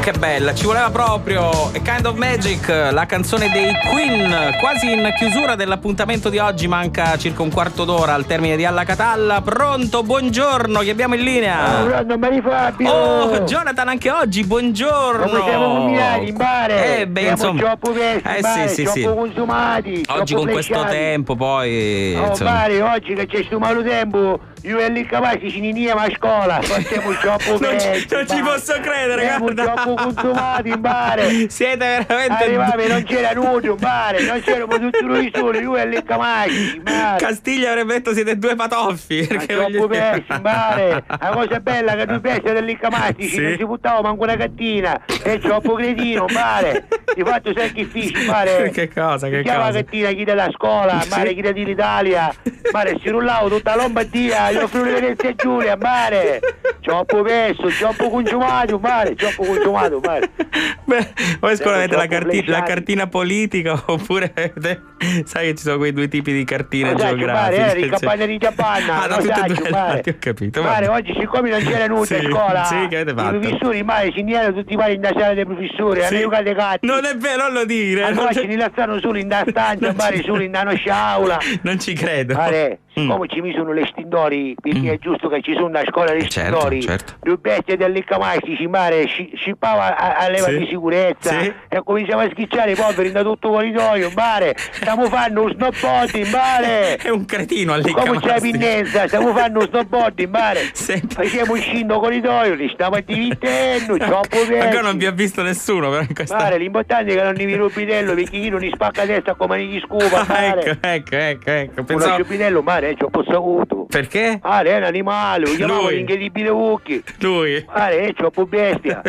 Che bella, ci voleva proprio A Kind of Magic, la canzone dei Queen, quasi in chiusura dell'appuntamento di oggi, manca circa un quarto d'ora al termine di Alla Catalla. Pronto, buongiorno, chi abbiamo in linea? Pronto, Maria Fabio. Oh, Jonathan, anche oggi, buongiorno. Come siamo combinati in bare? Beh, insomma, troppo pesti, sì. troppo consumati. Oggi con questo tempo poi Mare, oggi che c'è sto malo tempo, io e lì capaci ci niniamo a scuola, facciamo troppo pesti. Non ci posso credere, siamo troppo consumati in bare. Siete veramente... Arrivate, non c'era nudo in bare, non c'erano tutti noi soli, io e lì capaci. Castiglia avrebbe detto siete due patoffi. Troppo pesti in bare. La cosa bella che due pesti dei licamatici non si buttava manco una gattina, è troppo cretino in bare. Di fatto sacrifici in bare. Che cosa, che chiama cosa? La gattina chi della scuola, mare chi dell'Italia, mare si rullava tutta la Lombardia, io Friuli Venezia Giulia, mare. Troppo pesto, troppo consumato, mare, troppo consumato, mare. Beh, voi scuola avete la cartina politica oppure sai che ci sono quei due tipi di cartine geografiche? Mare, i campagni di Giappana, mare. Ho capito. Mare, oggi siccome non c'era nulla a scuola, sì, che avete fatto? I professori, mare, si niano tutti quanti in da sala dei professori, hanno giocato i gatti. Non è vero, non lo dire. Allora ci stanno solo in da stanza, mare, solo in da sciaula. Non ci credo. Mare, siccome ci misero le estintori, perché è giusto che ci sono da scuola le estintori, certo. due bestie dell'Iccamastici, mare, scippava a leva di sicurezza e cominciava a schicciare i poveri da tutto il corridoio, mare, stiamo facendo un snowboarding, mare. È un cretino all'Iccamastici. Come c'è la pinnenza, stiamo facendo un snowboarding, mare. Facciamo uscendo il corridoio, li stiamo divertendo, troppo bene. Ancora non vi ha visto nessuno, però in questa... Mare, l'importante è che non mi rubinello, perché chi non li spacca a testa come gli scupa, mare. Ecco. Uno rubinello, mare, ci ho posso avuto. Perché? Mare, è un animale, lo chiamavo l'incredibile Ucchi. Lui? Mare, c'ho un bestia.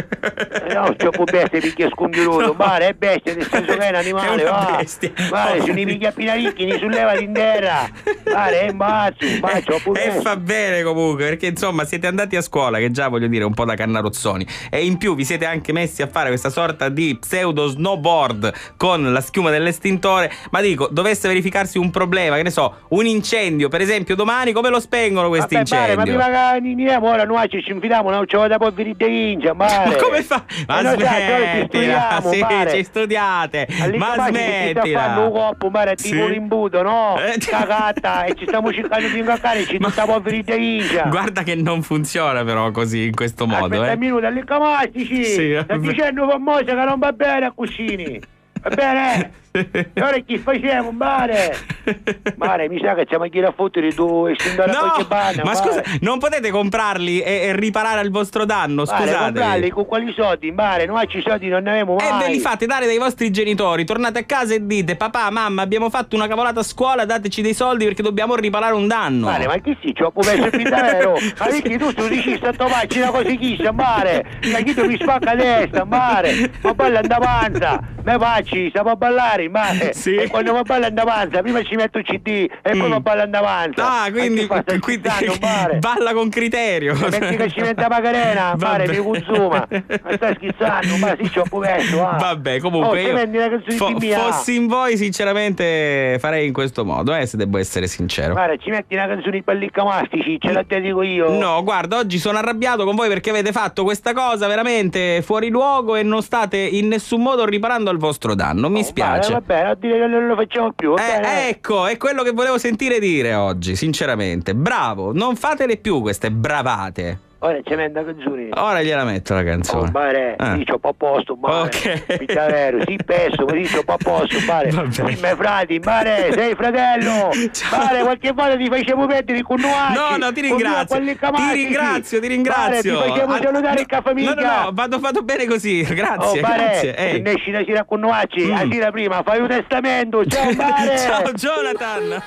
No, c'ho un bestia perché è scongiuruto. Mare, è bestia, nel senso che è un animale, va. Mare, sono i picchi ricchi, li sollevati in terra. Mare, è un mazzo, e fa bene comunque, perché insomma siete andati a scuola, che già voglio dire un po' da cannarozzoni, e in più vi siete anche messi a fare questa sorta di pseudo snowboard con la schiuma dell'estintore. Ma dico, dovesse verificarsi un problema, che ne so, un incendio per esempio domani, come lo spengono questo incendio? Ma prima che iniziamo ora noi ci infidiamo, non c'ho da poveri di India, mare. Ma come fa? Ma smettila, ci studiate, ma smettila. Ci sta fanno un coppo, mare, tipo l'imbuto, no? Cagata, e ci stiamo cercando di incaccare, ci sta poveri di India. Guarda che non funziona però così, in questo modo. Aspetta un minuto, all'Iccamastici, sta dicendo famosa che non va bene a Cuscini. Va bene? Ora chi facciamo, mare? Mare, mi sa che c'è macchina a fottere tu e scendere a qualche banna. Ma scusa, non potete comprarli e riparare al vostro danno, scusate. Comprarli con quali soldi, mare? Noi ci soldi non ne avevamo mai. E ve li fate dare dai vostri genitori, tornate a casa e dite: papà, mamma, abbiamo fatto una cavolata a scuola, dateci dei soldi perché dobbiamo riparare un danno. Mare, ma chi sì, ci ho messo più davvero? Ma perché tu dici sta faccia una cosa chissà, mare? Ma chi tu mi spacca a testa, mare? Ma balla in davanza, me facci, stiamo a ballare, mare. Sì. E quando mi balla in davanza, prima ci metto il CD e poi mi balla in davanza. Ah, quindi balla con criterio. Metti che ci mette la Macarena, mare, mi consuma. Ma stai scherzando, ma sì, ci ho messo. Vabbè, comunque fossi in voi sinceramente farei in questo modo, se devo essere sincero. Guarda, ci metti una canzone per l'Iccamastici, ce la dedico io. No, guarda, oggi sono arrabbiato con voi perché avete fatto questa cosa veramente fuori luogo e non state in nessun modo riparando al vostro danno. Mi spiace. Va bene, a dire che non lo facciamo più. Ecco, è quello che volevo sentire dire oggi, sinceramente. Bravo, non fatele più queste bravate. Ora c'è una canzone. Ora gliela metto la canzone. Mare, sì, c'ho a posto, mare. Ok. Vero, sì, peso, così c'ho a posto, mare. I miei frati, mare, sei fratello. Mare, qualche volta ti facciamo mettere con noi. No, ti ringrazio. Ti ringrazio. Mare, ti facciamo salutare in famiglia. No, vado bene così. Grazie, grazie. Se ne esci la sera con noi, la sera prima, fai un testamento. Ciao, mare. Ciao, Jonathan.